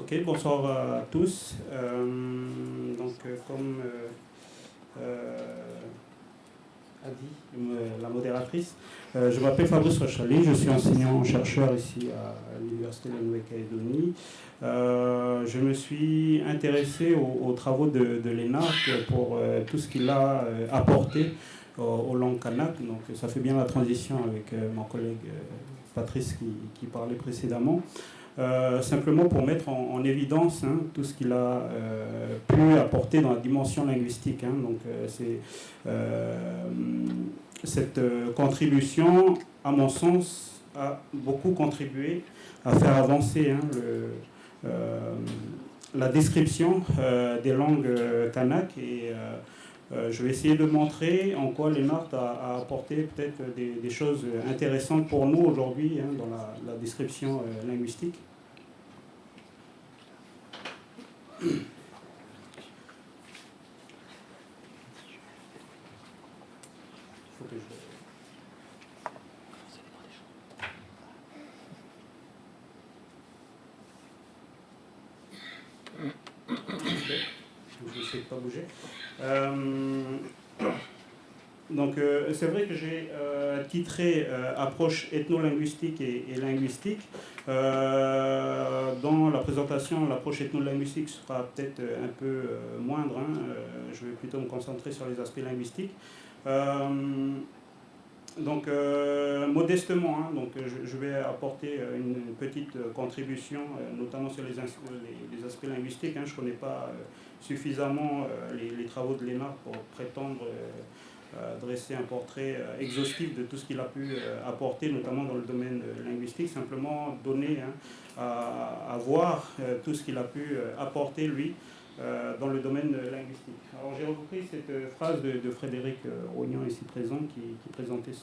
Ok, bonsoir à tous. Comme a dit la modératrice, je m'appelle Fabrice Rochali, je suis enseignant-chercheur ici à l'Université de la Nouvelle-Calédonie. Je me suis intéressé aux travaux de l'ENARC pour tout ce qu'il a apporté aux langues kanak. Donc ça fait bien la transition avec mon collègue Patrice qui parlait précédemment. Simplement pour mettre en évidence tout ce qu'il a pu apporter dans la dimension linguistique. Cette contribution, à mon sens, a beaucoup contribué à faire avancer la description des langues kanak. Et je vais essayer de montrer en quoi l'ENARC a apporté peut-être des choses intéressantes pour nous aujourd'hui dans la description linguistique. Je vais essayer de ne pas bouger. C'est vrai que j'ai titré approche ethno-linguistique et linguistique. Dans la présentation, l'approche ethno-linguistique sera peut-être un peu moindre. Je vais plutôt me concentrer sur les aspects linguistiques. Modestement, je vais apporter une petite contribution, notamment sur les aspects linguistiques. Je ne connais pas suffisamment les travaux de l'ENARC pour prétendre dresser un portrait exhaustif de tout ce qu'il a pu apporter, notamment dans le domaine linguistique. Simplement donner à voir tout ce qu'il a pu apporter, lui, dans le domaine linguistique. Alors j'ai repris cette phrase de Frédéric Ognan, ici présent, qui présentait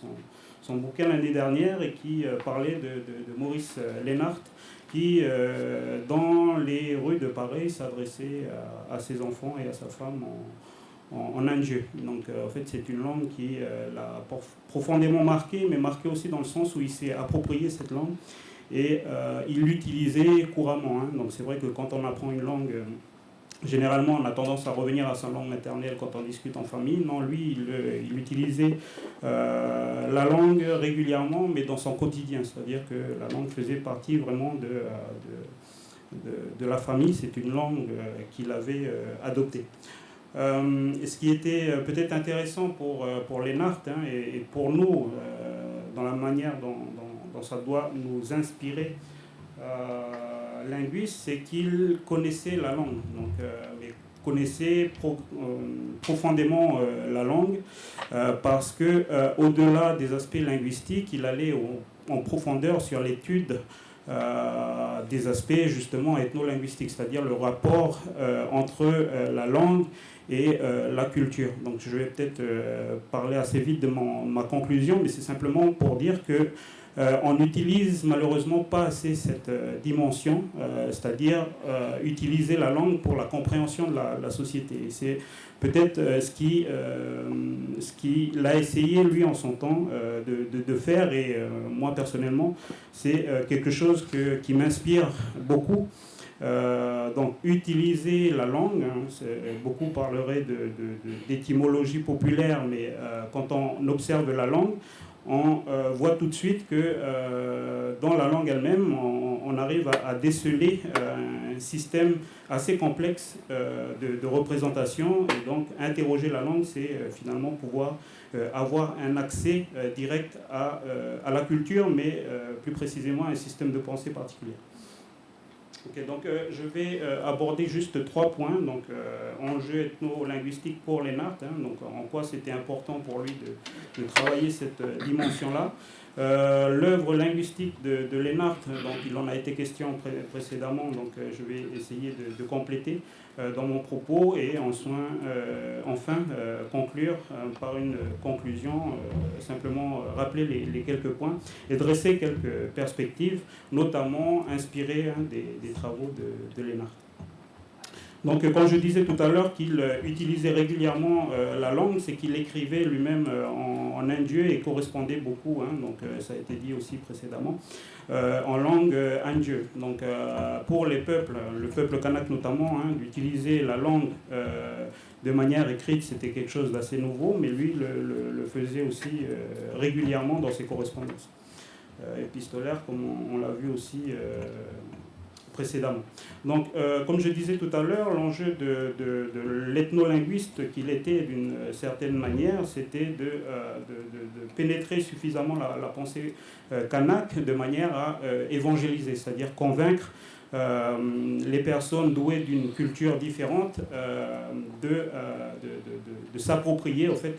son bouquin l'année dernière et qui parlait de Maurice Lénart, qui, dans les rues de Paris, s'adressait à ses enfants et à sa femme en indjeu. Donc en fait c'est une langue qui l'a profondément marqué, mais marqué aussi dans le sens où il s'est approprié cette langue et il l'utilisait couramment. Donc c'est vrai que quand on apprend une langue, généralement on a tendance à revenir à sa langue maternelle quand on discute en famille. Non, lui il utilisait la langue régulièrement, mais dans son quotidien, c'est-à-dire que la langue faisait partie vraiment de la famille. C'est une langue qu'il avait adoptée. Ce qui était peut-être intéressant pour Lénart et pour nous, dans la manière dont ça doit nous inspirer linguistes, c'est qu'il connaissait la langue, mais connaissait profondément la langue, parce que au-delà des aspects linguistiques, il allait en profondeur sur l'étude des aspects justement ethno-linguistiques, c'est-à-dire le rapport entre la langue et la culture. Donc je vais peut-être parler assez vite de ma conclusion, mais c'est simplement pour dire que on n'utilise malheureusement pas assez cette dimension, c'est-à-dire utiliser la langue pour la compréhension de la société. Et c'est peut-être ce qu'il a essayé, lui, en son temps, de faire. Et moi, personnellement, c'est quelque chose qui m'inspire beaucoup. Donc, utiliser la langue, beaucoup parleraient d'étymologie populaire, mais quand on observe la langue, on voit tout de suite que dans la langue elle-même, on arrive à déceler un système assez complexe de représentation. Et donc, interroger la langue, c'est finalement pouvoir avoir un accès direct à la culture, mais plus précisément à un système de pensée particulier. Okay, donc je vais aborder juste 3 points. Donc enjeux ethno-linguistiques pour Lénart, donc en quoi c'était important pour lui de travailler cette dimension-là. L'œuvre linguistique de Lénart, donc il en a été question précédemment, donc je vais essayer de compléter dans mon propos et enfin conclure par une conclusion, simplement rappeler les quelques points et dresser quelques perspectives, notamment inspirées des travaux de Lénart. Donc, quand je disais tout à l'heure qu'il utilisait régulièrement la langue, c'est qu'il écrivait lui-même en indien et correspondait beaucoup, hein, donc ça a été dit aussi précédemment, en langue indien. Donc, pour les peuples, le peuple kanak notamment, hein, d'utiliser la langue de manière écrite, c'était quelque chose d'assez nouveau, mais lui le faisait aussi régulièrement dans ses correspondances épistolaires, comme on l'a vu aussi précédemment. Donc, comme je disais tout à l'heure, l'enjeu de l'ethnolinguiste qu'il était d'une certaine manière, c'était de pénétrer suffisamment la pensée kanak de manière à évangéliser, c'est-à-dire convaincre les personnes douées d'une culture différente de s'approprier en fait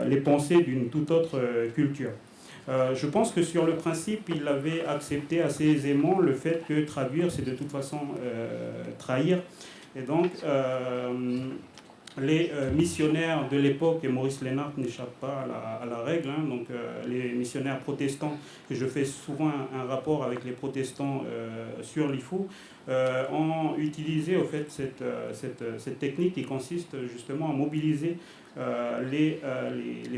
les pensées d'une toute autre culture. Je pense que sur le principe, il avait accepté assez aisément le fait que traduire, c'est de toute façon trahir. Et donc, les missionnaires de l'époque, et Maurice Lénart n'échappe pas à la règle, hein, donc les missionnaires protestants, que je fais souvent un rapport avec les protestants sur l'IFU, ont utilisé au fait cette technique qui consiste justement à mobiliser les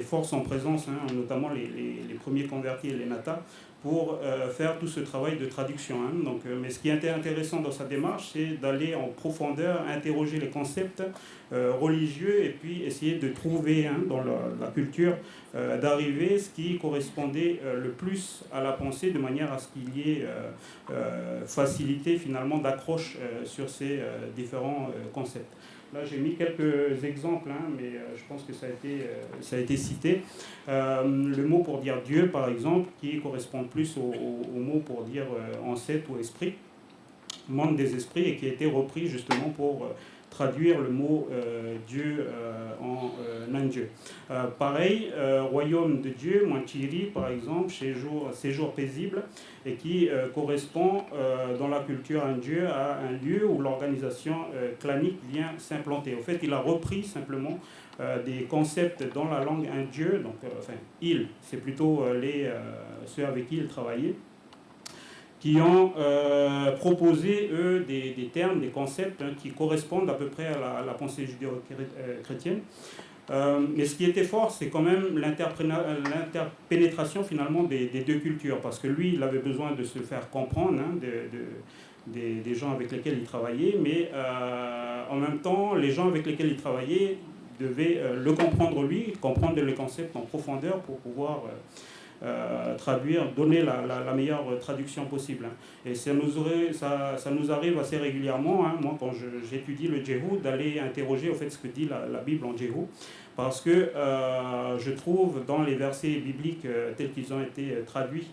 forces en présence, hein, notamment les premiers convertis et les natas, pour faire tout ce travail de traduction. Hein. Donc, mais ce qui était intéressant dans sa démarche, c'est d'aller en profondeur, interroger les concepts religieux et puis essayer de trouver hein, dans la culture, d'arriver ce qui correspondait le plus à la pensée, de manière à ce qu'il y ait facilité finalement d'accroche sur ces différents concepts. Là, j'ai mis quelques exemples, hein, mais je pense que ça a été cité. Le mot pour dire Dieu, par exemple, qui correspond plus au mot pour dire ancêtre ou esprit, monde des esprits, et qui a été repris justement pour traduire le mot Dieu en indien. Pareil, royaume de Dieu, Manchiri, par exemple, séjour paisible, et qui correspond dans la culture indienne à un lieu où l'organisation clanique vient s'implanter. En fait, il a repris simplement des concepts dans la langue indienne, donc c'est plutôt ceux avec qui il travaillait, qui ont proposé, eux, des termes, des concepts hein, qui correspondent à peu près à la pensée judéo-chrétienne. Mais ce qui était fort, c'est quand même l'interpénétration finalement des deux cultures, parce que lui, il avait besoin de se faire comprendre hein, des gens avec lesquels il travaillait, mais en même temps, les gens avec lesquels il travaillait devaient le comprendre lui, comprendre le concept en profondeur pour pouvoir traduire, donner la meilleure traduction possible. Hein. Et ça nous arrive assez régulièrement, hein, moi quand j'étudie le Jéhu, d'aller interroger au fait ce que dit la Bible en Jéhu, parce que je trouve dans les versets bibliques tels qu'ils ont été traduits,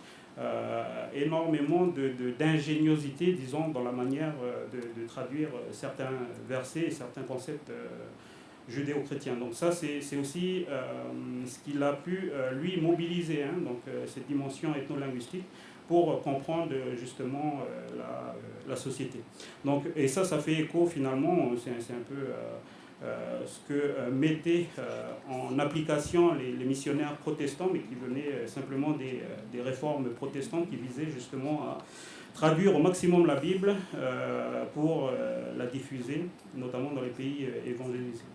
énormément d'ingéniosité, disons, dans la manière de traduire certains versets et certains concepts judéo-chrétien. Donc ça, c'est aussi ce qu'il a pu, lui, mobiliser, hein, donc cette dimension ethno-linguistique, pour comprendre justement la société. Donc, et ça fait écho finalement, c'est un peu ce que mettaient en application les missionnaires protestants, mais qui venaient simplement des réformes protestantes qui visaient justement à traduire au maximum la Bible pour la diffuser, notamment dans les pays évangélisés.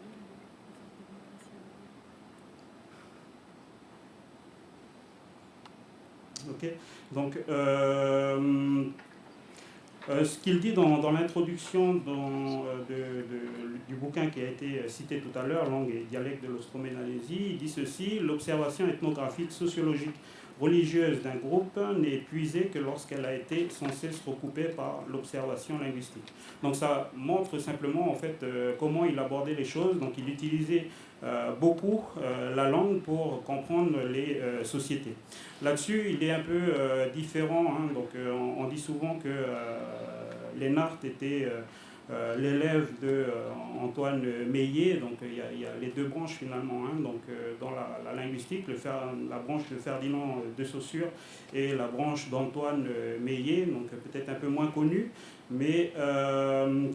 Okay. Donc, ce qu'il dit dans l'introduction du bouquin qui a été cité tout à l'heure, Langue et dialecte de l'Austromélanésie, il dit ceci: l'observation ethnographique, sociologique, religieuse d'un groupe n'est épuisée que lorsqu'elle a été sans cesse recoupée par l'observation linguistique. Donc ça montre simplement en fait comment il abordait les choses. Donc il utilisait beaucoup la langue pour comprendre les sociétés. Là-dessus, il est un peu différent. Hein. Donc on dit souvent que Lénart était l'élève d'Antoine Meillet, donc il y a les deux branches finalement, hein, donc dans la linguistique, la branche de Ferdinand de Saussure et la branche d'Antoine Meillet, donc peut-être un peu moins connue, mais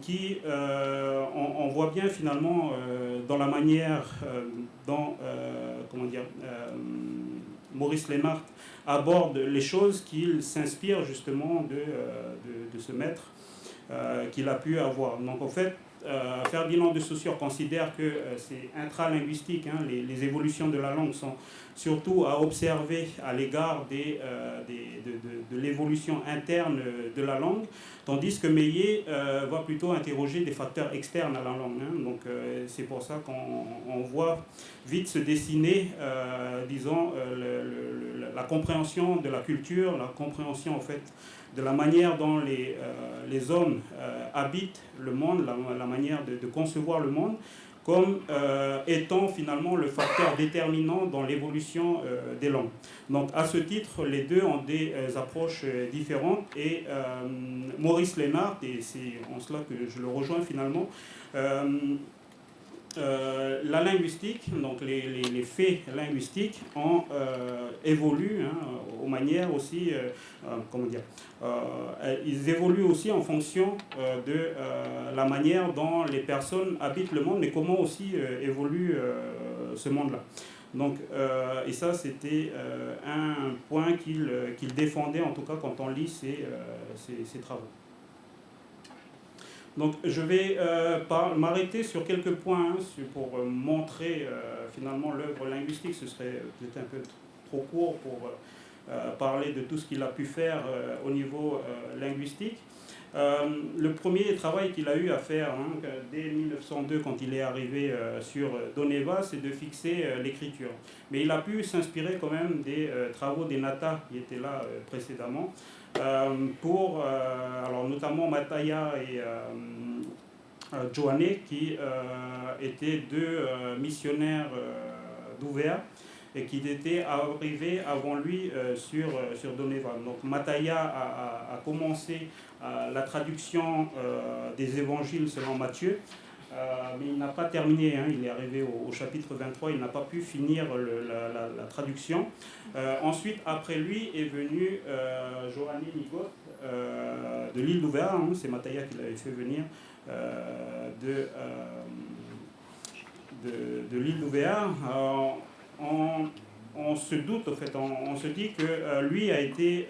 qui, on voit bien finalement dans la manière dont Maurice Lénart aborde les choses, qu'il s'inspire justement de ce maître qu'il a pu avoir. Donc en fait, Ferdinand de Saussure considère que c'est intralinguistique, hein, les évolutions de la langue sont surtout à observer à l'égard de l'évolution interne de la langue, tandis que Meillet va plutôt interroger des facteurs externes à la langue. Hein. Donc c'est pour ça qu'on voit vite se dessiner, disons, la compréhension de la culture, la compréhension en fait de la manière dont les hommes habitent le monde, la manière de concevoir le monde, comme étant finalement le facteur déterminant dans l'évolution des langues. Donc à ce titre, les deux ont des approches différentes et Maurice Lénard, et c'est en cela que je le rejoins finalement, la linguistique, donc les faits linguistiques ont évolué hein, aux manières aussi, comment dire, ils évoluent aussi en fonction de la manière dont les personnes habitent le monde, mais comment aussi évolue ce monde-là. Donc, et ça, c'était un point qu'il défendait, en tout cas quand on lit ses travaux. Donc je vais m'arrêter sur quelques points hein, pour montrer finalement l'œuvre linguistique. Ce serait peut-être un peu trop court pour parler de tout ce qu'il a pu faire au niveau linguistique. Le premier travail qu'il a eu à faire hein, dès 1902 quand il est arrivé sur Doneva, c'est de fixer l'écriture. Mais il a pu s'inspirer quand même des travaux des Nata qui étaient là précédemment. Pour alors notamment Mataya et Joanné qui étaient deux missionnaires d'Ouvert et qui étaient arrivés avant lui sur Doneva. Donc Mataya a commencé la traduction des évangiles selon Matthieu, mais il n'a pas terminé, hein, il est arrivé au chapitre 23, il n'a pas pu finir la traduction. Ensuite, après lui, est venu Johanné Nigot de l'île d'Ouvert, hein, c'est Mataya qui l'avait fait venir de l'île d'Ouvert. On se doute, en fait, on se dit que lui a été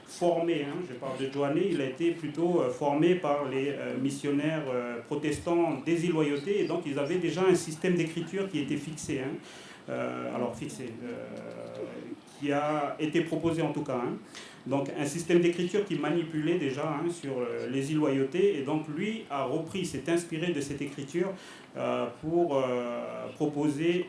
formé, hein, je parle de Joanné, il a été plutôt formé par les missionnaires protestants des îles Loyauté, et donc ils avaient déjà un système d'écriture qui était fixé, hein, qui a été proposé en tout cas. Hein. Donc un système d'écriture qui manipulait déjà hein, sur les îles Loyauté, et donc lui a repris, s'est inspiré de cette écriture pour proposer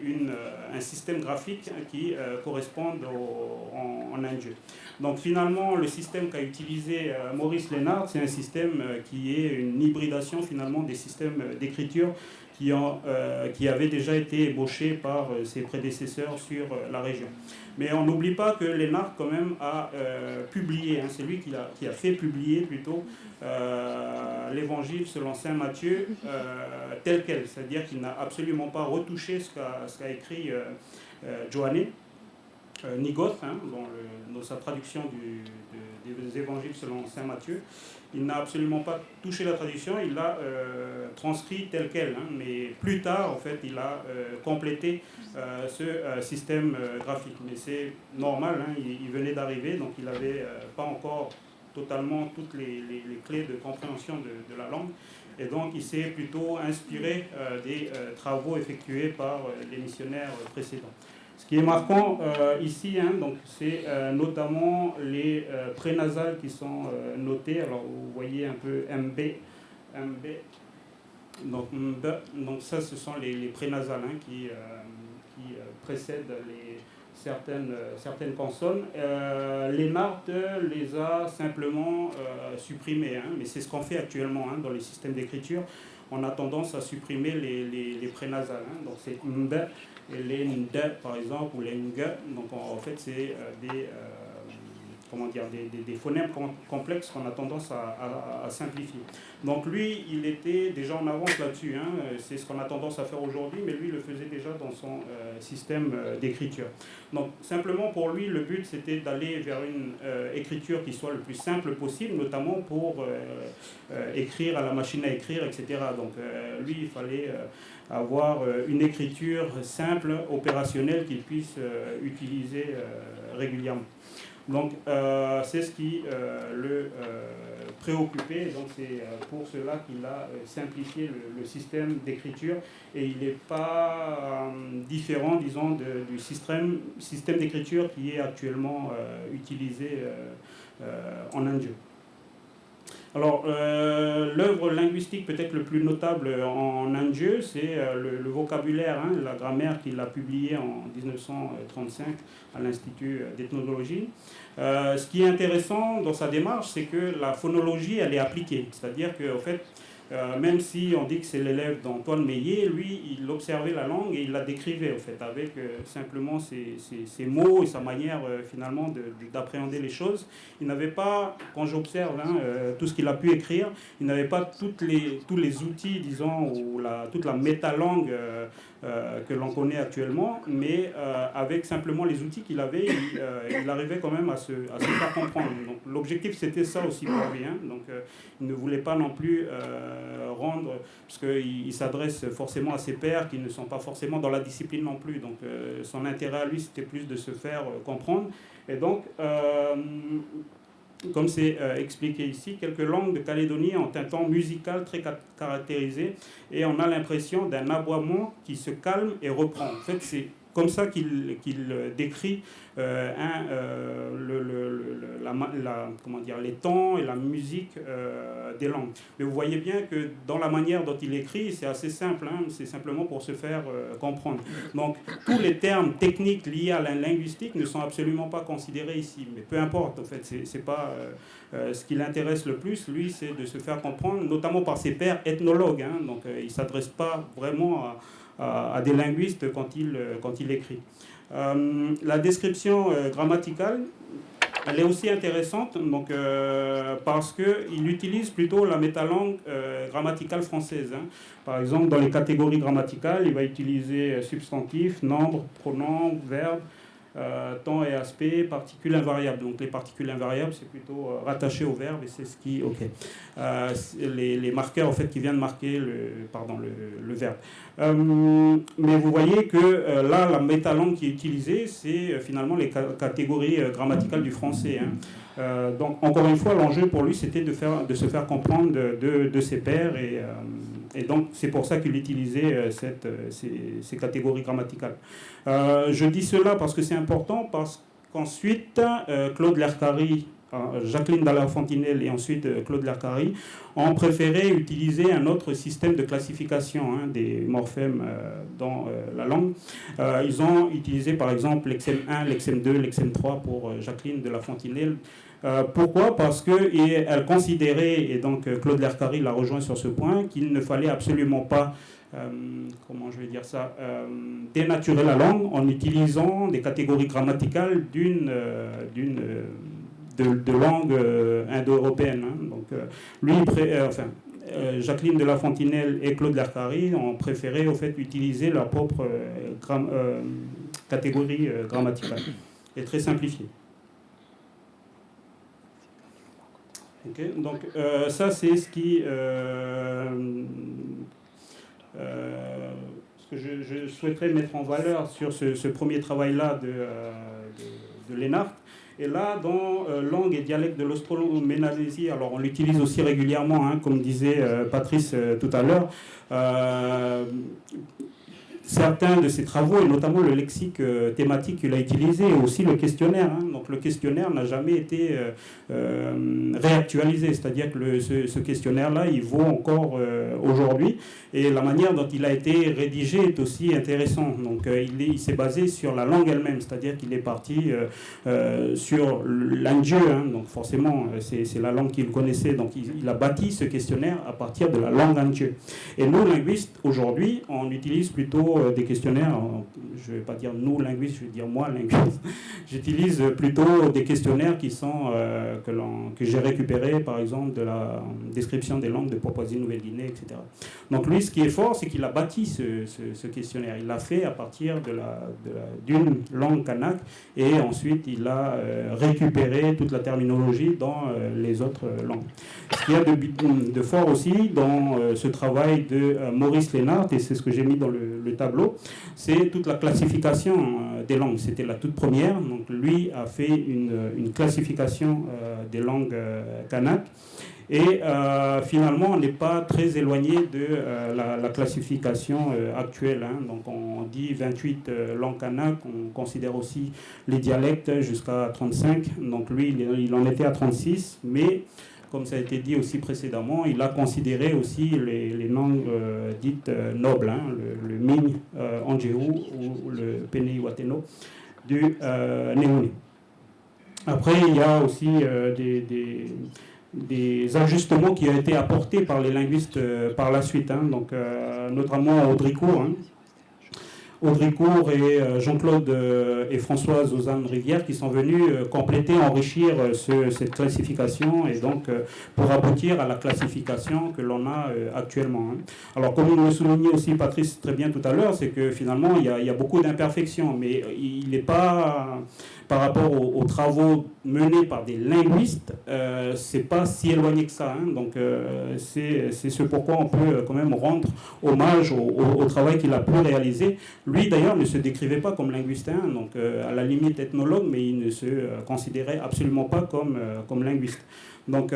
un système graphique qui corresponde en indien. Donc finalement, le système qu'a utilisé Maurice Lénard, c'est un système qui est une hybridation finalement des systèmes d'écriture qui avaient déjà été ébauchés par ses prédécesseurs sur la région. Mais on n'oublie pas que Lénard quand même a publié, hein, c'est lui qui a fait publier plutôt l'évangile selon saint Matthieu tel quel, c'est-à-dire qu'il n'a absolument pas retouché ce qu'a écrit Johanné Nigot, hein, dans sa traduction des évangiles selon saint Matthieu. Il n'a absolument pas touché la traduction, il l'a transcrit tel quel, hein, mais plus tard, en fait, il a complété ce système graphique. Mais c'est normal, hein, il venait d'arriver, donc il n'avait pas encore totalement toutes les clés de compréhension de la langue, et donc il s'est plutôt inspiré des travaux effectués par les missionnaires précédents. Ce qui est marquant ici, hein, donc, c'est notamment les prénasales qui sont notées. Alors vous voyez un peu MB. Donc ça, ce sont les prénasales hein, qui précèdent certaines consonnes. Lénard les a simplement supprimées, hein, mais c'est ce qu'on fait actuellement hein, dans les systèmes d'écriture. On a tendance à supprimer les prénasales. Hein, donc c'est MB. Et les ND par exemple, ou les NG, donc en fait c'est des phonèmes complexes qu'on a tendance à simplifier. Donc lui, il était déjà en avance là-dessus, hein, c'est ce qu'on a tendance à faire aujourd'hui, mais lui, il le faisait déjà dans son système d'écriture. Donc simplement pour lui, le but c'était d'aller vers une écriture qui soit le plus simple possible, notamment pour écrire à la machine à écrire, etc. Donc lui, il fallait avoir une écriture simple, opérationnelle, qu'il puisse utiliser régulièrement. Donc c'est ce qui le préoccupait, donc c'est pour cela qu'il a simplifié le système d'écriture, et il n'est pas différent, disons, du système d'écriture qui est actuellement utilisé en indien. Alors, l'œuvre linguistique peut-être le plus notable en indien, c'est le vocabulaire, hein, la grammaire qu'il a publiée en 1935 à l'Institut d'ethnologie. Ce qui est intéressant dans sa démarche, c'est que la phonologie, elle est appliquée. C'est-à-dire qu'en fait, même si on dit que c'est l'élève d'Antoine Meillet, lui, il observait la langue et il la décrivait, en fait, avec simplement ses mots et sa manière, finalement, d'appréhender les choses. Il n'avait pas, quand j'observe tout ce qu'il a pu écrire, il n'avait pas tous les outils, disons, ou toute la métalangue que l'on connaît actuellement, mais avec simplement les outils qu'il avait, il arrivait quand même à se faire comprendre. Donc l'objectif, c'était ça aussi pour lui. Hein. Donc il ne voulait pas non plus rendre, parce qu'il s'adresse forcément à ses pairs qui ne sont pas forcément dans la discipline non plus. Donc son intérêt à lui, c'était plus de se faire comprendre. Et donc, comme c'est expliqué ici, quelques langues de Calédonie ont un ton musical très caractérisé, et on a l'impression d'un aboiement qui se calme et reprend. En fait, c'est comme ça qu'il décrit les tons et la musique des langues. Mais vous voyez bien que dans la manière dont il écrit, c'est assez simple, hein, c'est simplement pour se faire comprendre. Donc tous les termes techniques liés à la linguistique ne sont absolument pas considérés ici, mais peu importe, en fait, c'est pas ce qui l'intéresse le plus, lui, c'est de se faire comprendre, notamment par ses pairs ethnologues, hein, donc il ne s'adresse pas vraiment à des linguistes quand il écrit. La description grammaticale, elle est aussi intéressante, donc, parce qu'il utilise plutôt la métalangue grammaticale française. Hein. Par exemple, dans les catégories grammaticales, il va utiliser substantif, nombre, pronom, verbe, temps et aspect, particules invariables. Donc les particules invariables, c'est plutôt rattaché au verbe, et c'est ce qui... Ok. Les marqueurs, en fait, qui viennent marquer le verbe. Mais vous voyez que là, la métalangue qui est utilisée, c'est finalement les catégories grammaticales du français. Hein. Donc, encore une fois, l'enjeu pour lui, c'était de se faire comprendre de ses pairs, et donc c'est pour ça qu'il utilisait ces catégories grammaticales. Je dis cela parce que c'est important, parce qu'ensuite, Claude Lercari, Jacqueline Dallaire-Fontinelle et ensuite Claude Lercari ont préféré utiliser un autre système de classification des morphèmes dans la langue. Ils ont utilisé par exemple l'exème 1, l'exème 2, l'exème 3 pour Jacqueline Dallaire-Fontinelle. Pourquoi ? Parce qu'elle considérait, et donc Claude Lercari l'a rejoint sur ce point, qu'il ne fallait absolument pas dénaturer la langue en utilisant des catégories grammaticales de langue indo-européenne. Hein. Donc, Jacqueline Dallaire-Fontinelle et Claude Lercari ont préféré au fait utiliser leur propre catégorie grammaticale, et très simplifiée. Okay. Donc ça, c'est ce que je souhaiterais mettre en valeur sur ce premier travail-là de Lénart. Et là, dans langue et dialecte de l'Austro-Mélanésie, alors on l'utilise aussi régulièrement, hein, comme disait Patrice tout à l'heure. Certains de ses travaux, et notamment le lexique thématique qu'il a utilisé, et aussi le questionnaire. Hein. Donc le questionnaire n'a jamais été réactualisé, c'est-à-dire que ce questionnaire-là, il vaut encore aujourd'hui, et la manière dont il a été rédigé est aussi intéressante. Donc il s'est basé sur la langue elle-même, c'est-à-dire qu'il est parti sur l'Indien, hein. Donc forcément, c'est la langue qu'il connaissait, donc il a bâti ce questionnaire à partir de la langue indien. Et nous, linguistes, aujourd'hui, on utilise plutôt des questionnaires, je ne vais pas dire nous linguistes, je vais dire moi linguiste, j'utilise plutôt des questionnaires qui sont, que j'ai récupérés par exemple de la description des langues de Papouasie-Nouvelle-Guinée, etc. Donc lui, ce qui est fort, c'est qu'il a bâti ce questionnaire, il l'a fait à partir d'une langue kanak, et ensuite il a récupéré toute la terminologie dans les autres langues. Ce qu'il y a de fort aussi dans ce travail de Maurice Lénart, et c'est ce que j'ai mis dans le tableau tableau, c'est toute la classification des langues. C'était la toute première. Donc lui a fait une classification des langues kanak. Et finalement, on n'est pas très éloigné de la classification actuelle. Hein. Donc on dit 28 langues kanak, on considère aussi les dialectes jusqu'à 35. Donc lui, il en était à 36, mais comme ça a été dit aussi précédemment, il a considéré aussi les langues dites nobles, hein, le Ming Anjeu ou le Peni Wateno du Néoné. Après, il y a aussi des ajustements qui ont été apportés par les linguistes par la suite, hein, donc, notamment Audricourt. Hein. Audricourt et Jean-Claude et Françoise Ozanne-Rivière qui sont venus compléter, enrichir cette classification et donc pour aboutir à la classification que l'on a actuellement. Hein. Alors comme le soulignait aussi Patrice très bien tout à l'heure, c'est que finalement il y a beaucoup d'imperfections, mais il n'est pas... Par rapport aux travaux menés par des linguistes, c'est pas si éloigné que ça. Hein. Donc c'est ce pourquoi on peut quand même rendre hommage au travail qu'il a pu réaliser. Lui d'ailleurs ne se décrivait pas comme linguiste, hein, donc à la limite ethnologue, mais il ne se considérait absolument pas comme linguiste. Donc,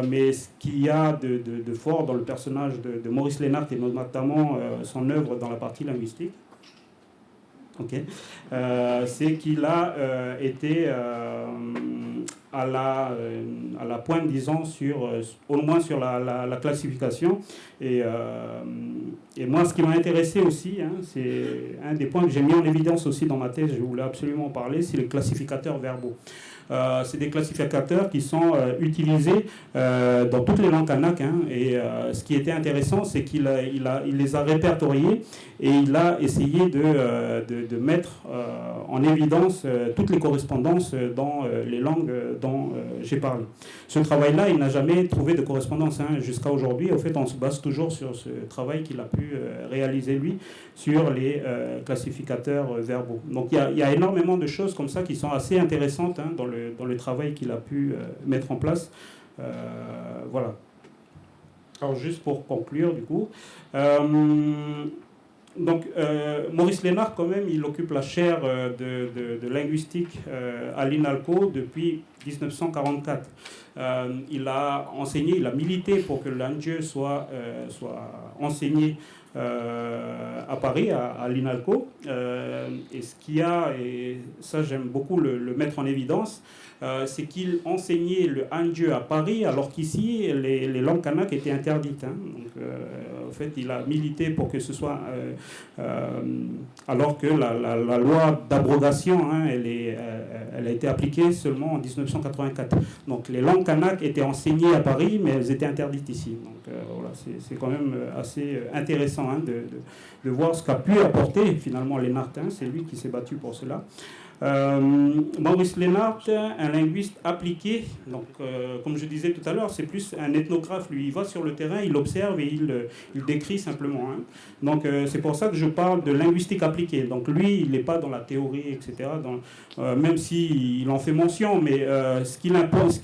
mais ce qu'il y a de fort dans le personnage de Maurice Lénart et notamment son œuvre dans la partie linguistique, okay. C'est qu'il a été à la pointe, disons, au moins sur la classification. Et moi, ce qui m'a intéressé aussi, hein, c'est un des points que j'ai mis en évidence aussi dans ma thèse, je voulais absolument en parler, c'est les classificateurs verbaux. C'est des classificateurs qui sont utilisés dans toutes les langues kanak. Hein, et ce qui était intéressant, c'est qu'il les a répertoriés et il a essayé de mettre en évidence toutes les correspondances dans les langues dont j'ai parlé. Ce travail-là, il n'a jamais trouvé de correspondance hein, jusqu'à aujourd'hui. Au fait, on se base toujours sur ce travail qu'il a pu réaliser, lui, sur les classificateurs verbaux. Donc il y a énormément de choses comme ça qui sont assez intéressantes hein, dans le travail qu'il a pu mettre en place. Voilà. Alors juste pour conclure, du coup... Donc, Maurice Lénart, quand même, il occupe la chaire de linguistique à l'INALCO depuis 1944. Il a enseigné, il a milité pour que l'Anjeu soit enseigné à Paris, à l'INALCO. Et ce qu'il y a, et ça j'aime beaucoup le mettre en évidence, c'est qu'il enseignait le Anjeu à Paris, alors qu'ici, les langues kanak étaient interdites. Hein. Donc, en fait, il a milité pour que ce soit... alors que la loi d'abrogation, hein, elle a été appliquée seulement en 1984. Donc, les langues kanak étaient enseignées à Paris, mais elles étaient interdites ici. Donc, voilà, c'est quand même assez intéressant hein, de voir ce qu'a pu apporter, finalement, Lénart. Hein. C'est lui qui s'est battu pour cela. Maurice Lénart, un linguiste appliqué, donc comme je disais tout à l'heure, c'est plus un ethnographe, lui, il va sur le terrain, il observe et il décrit simplement. Hein. Donc c'est pour ça que je parle de linguistique appliquée. Donc lui, il n'est pas dans la théorie, etc., même s'il en fait mention, mais ce qui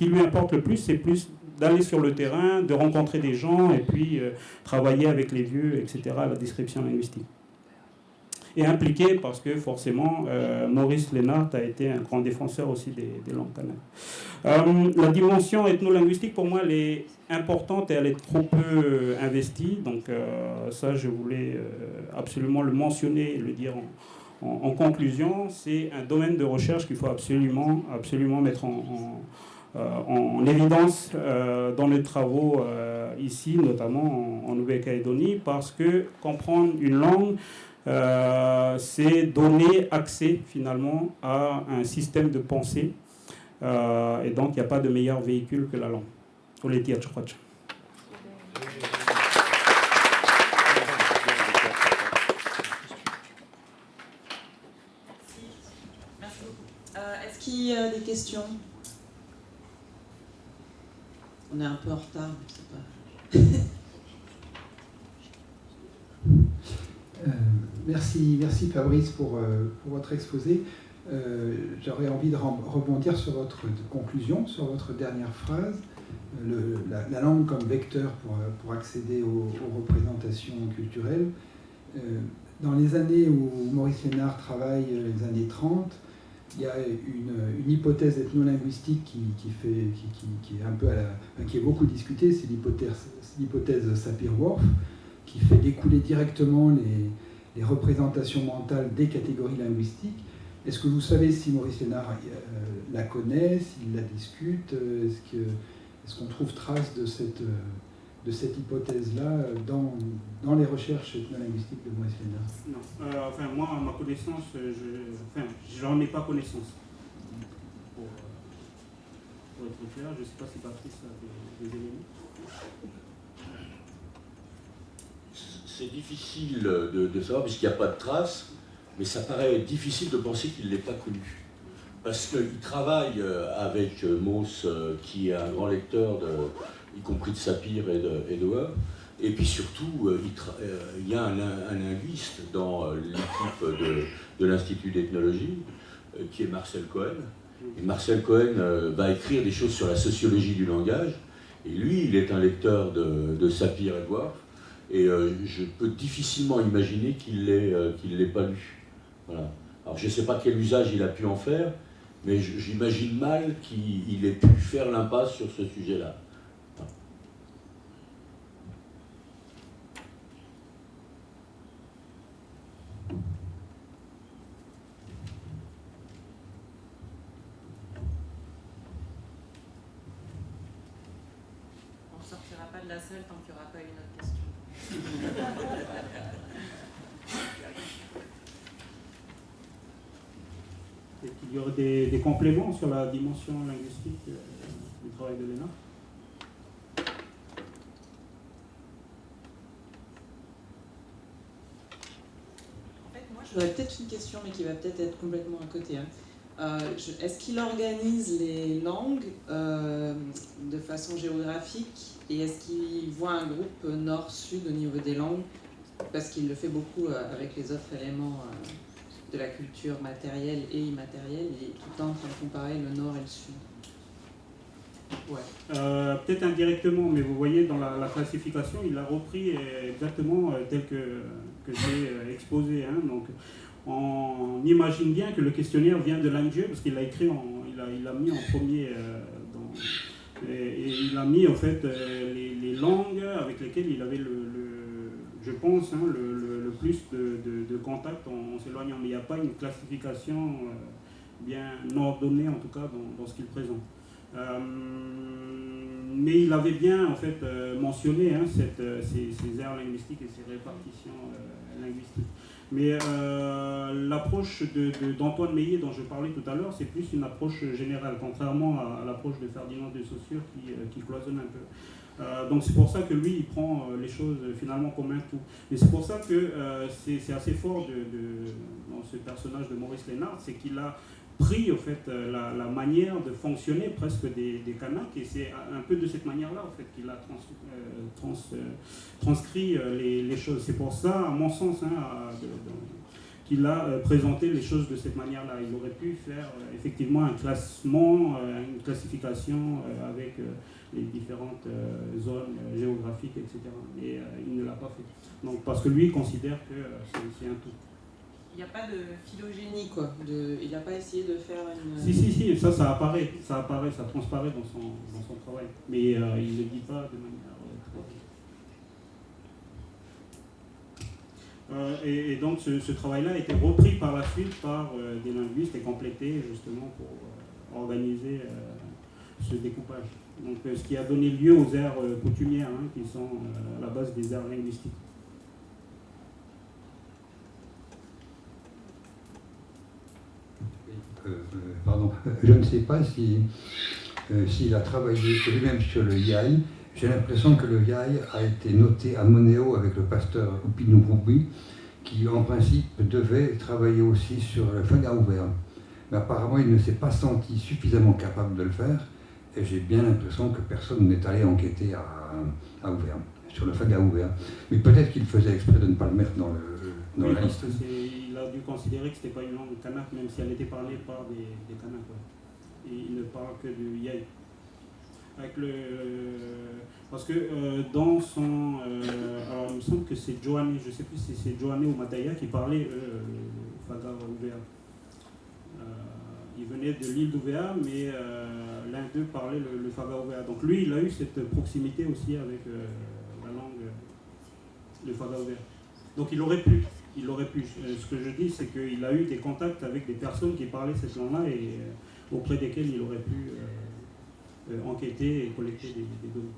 lui importe le plus, c'est plus d'aller sur le terrain, de rencontrer des gens et puis travailler avec les vieux, etc., la description linguistique. Et impliqué parce que forcément Maurice Lénart a été un grand défenseur aussi des langues kanak. La dimension ethno-linguistique pour moi elle est importante et elle est trop peu investie, donc ça je voulais absolument le mentionner et le dire en conclusion. C'est un domaine de recherche qu'il faut absolument mettre en évidence dans les travaux ici, notamment en Nouvelle-Calédonie, parce que comprendre une langue, c'est donner accès finalement à un système de pensée. Et donc, il n'y a pas de meilleur véhicule que la langue. Merci. Merci beaucoup. Est-ce qu'il y a des questions? On est un peu en retard, mais c'est pas... Merci Fabrice pour votre exposé. J'aurais envie de rebondir sur votre conclusion, sur votre dernière phrase, la langue comme vecteur pour accéder aux représentations culturelles. Dans les années où Maurice Lénard travaille, les années 30, il y a une hypothèse ethnolinguistique qui est un peu qui est beaucoup discutée, c'est l'hypothèse Sapir-Whorf, qui fait découler directement les représentations mentales des catégories linguistiques. Est-ce que vous savez si Maurice Lénard la connaît, s'il la discute? Est-ce qu'on trouve trace de cette hypothèse-là dans les recherches ethnolinguistiques de Maurice Lénard? Non. Enfin, moi, à ma connaissance, j'en ai pas connaissance. Pour être clair, je ne sais pas si Patrice a des éléments. C'est difficile de savoir, puisqu'il n'y a pas de traces, mais ça paraît difficile de penser qu'il ne l'ait pas connu. Parce qu'il travaille avec Mauss, qui est un grand lecteur, y compris de Sapir et de Whorf. Et puis surtout, il y a un linguiste dans l'équipe de l'Institut d'ethnologie, qui est Marcel Cohen. Et Marcel Cohen va écrire des choses sur la sociologie du langage. Et lui, il est un lecteur de Sapir et de Whorf. Et je peux difficilement imaginer qu'il ne l'ait pas lu. Voilà. Alors je ne sais pas quel usage il a pu en faire, mais j'imagine mal qu'il ait pu faire l'impasse sur ce sujet-là. On ne sortira pas de la salle tant qu'il n'y aura pas une autre question. Est-ce qu'il y aurait des compléments sur la dimension linguistique du travail de Lénard? En fait, moi, j'aurais peut-être une question, mais qui va peut-être être complètement à côté. Est-ce qu'il organise les langues de façon géographique et est-ce qu'il voit un groupe nord-sud au niveau des langues? Parce qu'il le fait beaucoup avec les autres éléments de la culture matérielle et immatérielle, et tout le temps en train de comparer le nord et le sud. Ouais. Peut-être indirectement, mais vous voyez dans la classification, il a repris exactement tel que j'ai exposé. Hein. Donc, on imagine bien que le questionnaire vient de l'Angieu, parce qu'il l'a écrit, il l'a mis en premier. Et il a mis en fait les langues avec lesquelles il avait je pense, hein, le plus de contact en s'éloignant. Mais il n'y a pas une classification bien ordonnée, en tout cas, dans ce qu'il présente. Mais il avait bien en fait mentionné hein, ces aires linguistiques et ces répartitions linguistiques. Mais l'approche d'Antoine Meillet dont je parlais tout à l'heure, c'est plus une approche générale, contrairement à l'approche de Ferdinand de Saussure qui cloisonne un peu. Donc c'est pour ça que lui, il prend les choses finalement comme un tout. Et c'est pour ça que c'est assez fort dans ce personnage de Maurice Lénard, c'est qu'il a pris en fait, la manière de fonctionner presque des Kanaks, et c'est un peu de cette manière-là en fait, qu'il a transcrit les choses. C'est pour ça, à mon sens, hein, qu'il a présenté les choses de cette manière-là. Il aurait pu faire effectivement un classement, une classification avec les différentes zones géographiques, etc. Mais il ne l'a pas fait. Donc, parce que lui, il considère que c'est un tout. Il n'y a pas de phylogénie, quoi. Il n'a pas essayé de faire une... Si, ça apparaît, ça transparaît dans son travail. Mais il ne le dit pas de manière très... Et donc ce travail-là a été repris par la suite par des linguistes et complété justement pour organiser ce découpage. Donc ce qui a donné lieu aux aires coutumières, hein, qui sont à la base des aires linguistiques. Pardon, je ne sais pas s'il a travaillé lui-même sur le yai. J'ai l'impression que le yai a été noté à Monéo avec le pasteur Oupinouroubi, qui en principe devait travailler aussi sur le faga ouvert. Mais apparemment, il ne s'est pas senti suffisamment capable de le faire, et j'ai bien l'impression que personne n'est allé enquêter à Ouvert, sur le faga ouvert. Mais peut-être qu'il faisait exprès de ne pas le mettre dans la liste. Il a dû considérer que ce n'était pas une langue kanak, même si elle était parlée par des Kanaks. Ouais. Et il ne parle que du yai. Avec le, parce que dans son... alors il me semble que c'est Joanne, je ne sais plus si c'est Joanne ou Mataya qui parlait Faga Ouvea. Il venait de l'île d'Ouvea, mais l'un d'eux parlait le Faga Ouvea. Donc lui, il a eu cette proximité aussi avec la langue, le Faga Ouvea. Donc il aurait pu. Ce que je dis, c'est qu'il a eu des contacts avec des personnes qui parlaient cette langue-là et auprès desquelles il aurait pu enquêter et collecter des données.